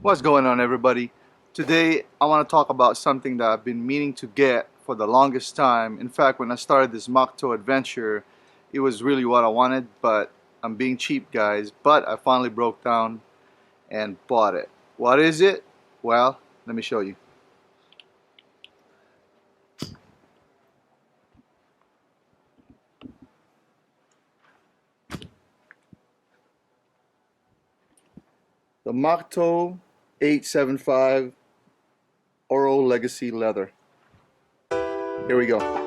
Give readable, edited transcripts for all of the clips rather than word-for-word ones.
What's going on, everybody? Today I want to talk about something that I've been meaning to get for the longest time. In fact, when I started this mock toe adventure, it was really what I wanted, but I'm being cheap, guys. But I finally broke down and bought it. What is it? Well, let me show you. The mock toe 875 Oro Legacy Leather. Here we go.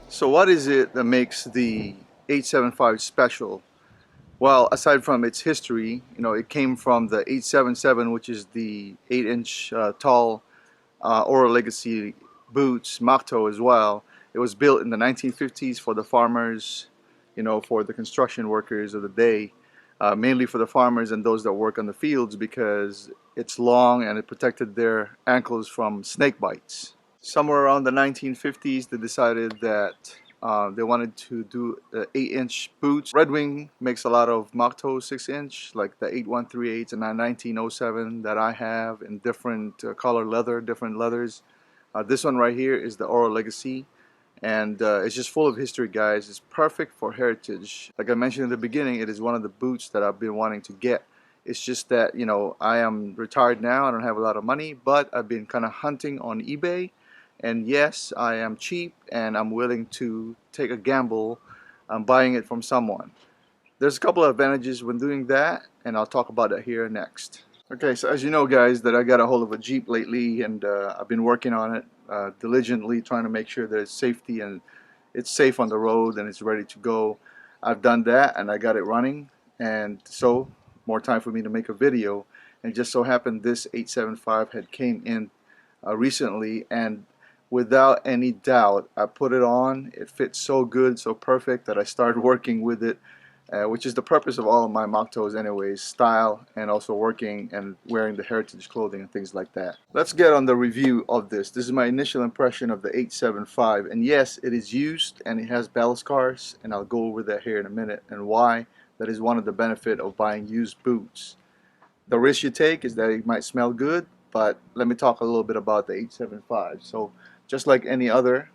So what is it that makes the 875 special? Well, aside from its history, it came from the 877, which is the 8-inch tall Oro Legacy boots, mock toe as well. It was built in the 1950s for the farmers, for the construction workers of the day, mainly for the farmers and those that work on the fields because it's long and it protected their ankles from snake bites. Somewhere around the 1950s, they decided that they wanted to do 8-inch boots. Red Wing makes a lot of mock toe 6-inch, like the 8138s and the 1907 that I have in different color leather, different leathers. This one right here is the Oro Legacy, and it's just full of history, guys. It's perfect for heritage. Like I mentioned in the beginning, it is one of the boots that I've been wanting to get. It's just that, I am retired now. I don't have a lot of money, but I've been kind of hunting on eBay. And yes, I am cheap and I'm willing to take a gamble on buying it from someone. There's a couple of advantages when doing that, and I'll talk about that here next. Okay, so as you know, guys, that I got a hold of a Jeep lately, and I've been working on it diligently, trying to make sure that it's safe on the road and it's ready to go. I've done that and I got it running, and so more time for me to make a video. And just so happened this 875 had came in recently, and without any doubt I put it on. It fits so good, so perfect, that I started working with it, which is the purpose of all of my mock toes anyways, style and also working and wearing the heritage clothing and things like that. Let's get on the review of this. This is my initial impression of the 875, and yes, it is used and it has battle scars, and I'll go over that here in a minute and why that is one of the benefits of buying used boots. The risk you take is that it might smell good, but let me talk a little bit about the 875. So just like any other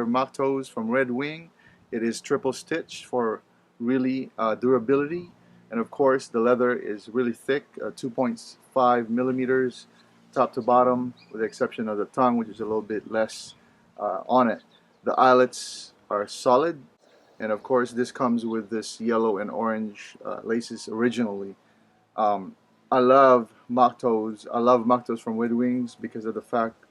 mock toes from Red Wing, it is triple stitched for really durability, and of course the leather is really thick, 2.5 millimeters top to bottom, with the exception of the tongue, which is a little bit less on it. The eyelets are solid, and of course this comes with this yellow and orange laces originally. um, I love mock toes. I love mock toes from Red Wings because of the fact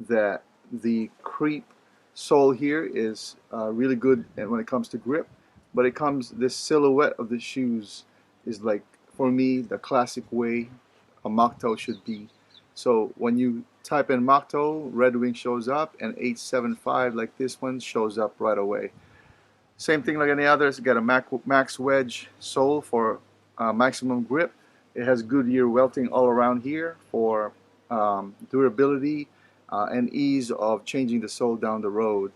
that the creep sole here is really good when it comes to grip, but this silhouette of the shoes is, like, for me, the classic way a mock toe should be. So when you type in mock toe, Red Wing shows up, and 875 like this one shows up right away. Same thing like any others. Got a max wedge sole for maximum grip. It has Goodyear welting all around here for durability and ease of changing the sole down the road.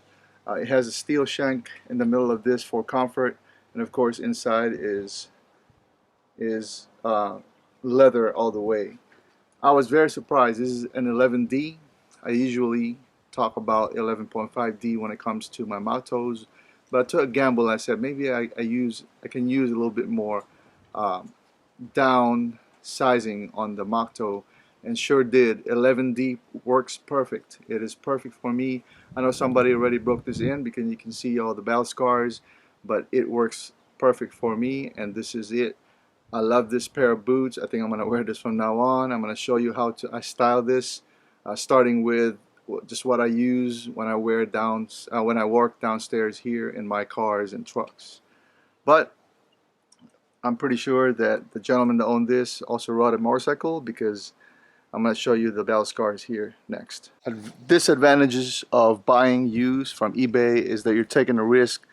It has a steel shank in the middle of this for comfort, and of course inside is leather all the way. I was very surprised. This is an 11D. I usually talk about 11.5D when it comes to my mock toes, but I took a gamble and I said maybe I can use a little bit more down sizing on the mock toe, and sure did. 11D works perfect. It is perfect for me. I know somebody already broke this in because you can see all the battle scars, but it works perfect for me, and this is it. I love this pair of boots. I think I'm going to wear this from now on. I'm going to show you how I style this, starting with just what I use when I when I work downstairs here in my cars and trucks. But I'm pretty sure that the gentleman that owned this also rode a motorcycle, because I'm going to show you the battle scars here next. Disadvantages of buying used from eBay is that you're taking a risk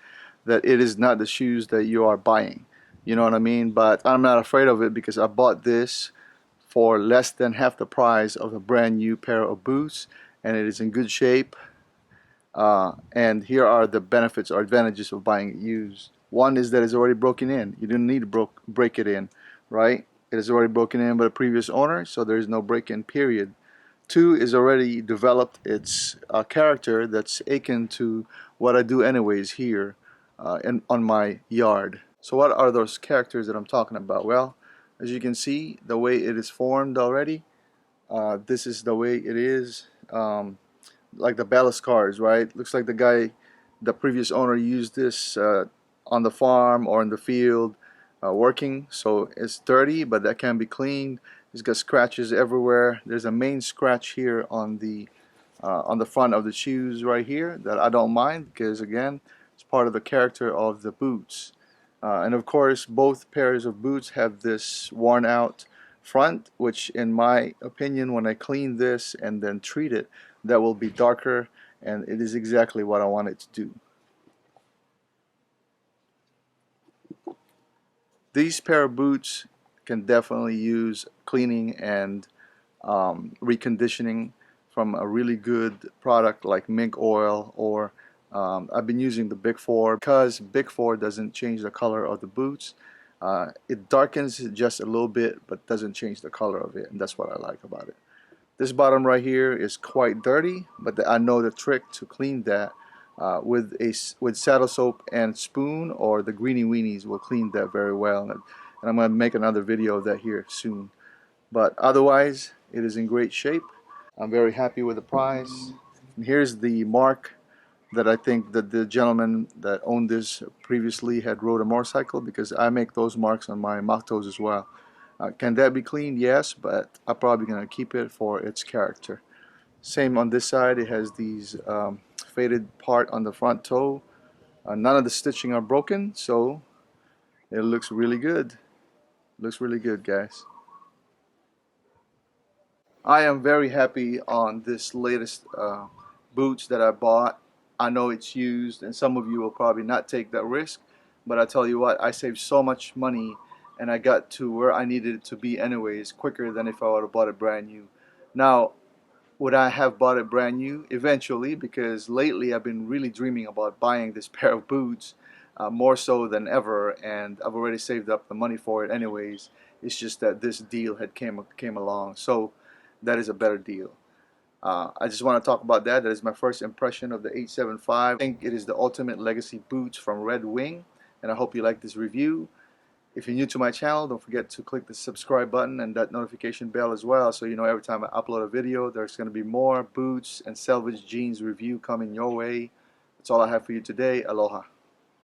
that it is not the shoes that you are buying. You know what I mean? But I'm not afraid of it, because I bought this for less than half the price of a brand new pair of boots, and it is in good shape. And here are the benefits or advantages of buying it used. One is that it's already broken in. You didn't need to break it in, right? It is already broken in by the previous owner, so there is no break-in period. Two is already developed its character that's akin to what I do anyways here on my yard. So what are those characters that I'm talking about? Well, as you can see, the way it is formed already, this is the way it is. Like the ballast cars, right? Looks like the previous owner used this on the farm or in the field working, so it's dirty, but that can be cleaned. It's got scratches everywhere. There's a main scratch here on the front of the shoes right here that I don't mind, because again, it's part of the character of the boots. And of course, both pairs of boots have this worn out front, which in my opinion, when I clean this and then treat it, that will be darker, and it is exactly what I want it to do. These pair of boots can definitely use cleaning and reconditioning from a really good product like mink oil, or I've been using the Big 4, because Big 4 doesn't change the color of the boots. It darkens it just a little bit, but doesn't change the color of it, and that's what I like about it. This bottom right here is quite dirty, but I know the trick to clean that with saddle soap and spoon, or the greeny weenies will clean that very well. And I'm going to make another video of that here soon. But otherwise, it is in great shape. I'm very happy with the price. And here's the mark that I think that the gentleman that owned this previously had rode a motorcycle, because I make those marks on my motos as well. Can that be cleaned? Yes, but I'm probably going to keep it for its character. Same on this side. It has these faded part on the front toe. None of the stitching are broken, so it looks really good. Looks really good, guys. I am very happy on this latest boots that I bought. I know it's used, and some of you will probably not take that risk, but I tell you what, I saved so much money, and I got to where I needed it to be anyways quicker than if I would have bought it brand new. Now, would I have bought it brand new? Eventually, because lately I've been really dreaming about buying this pair of boots, more so than ever, and I've already saved up the money for it anyways. It's just that this deal had came along, so that is a better deal. I just want to talk about that. That is my first impression of the 875. I think it is the ultimate legacy boots from Red Wing, and I hope you like this review. If you're new to my channel, don't forget to click the subscribe button and that notification bell as well, so you know every time I upload a video. There's going to be more boots and salvage jeans review coming your way. That's all I have for you today. Aloha.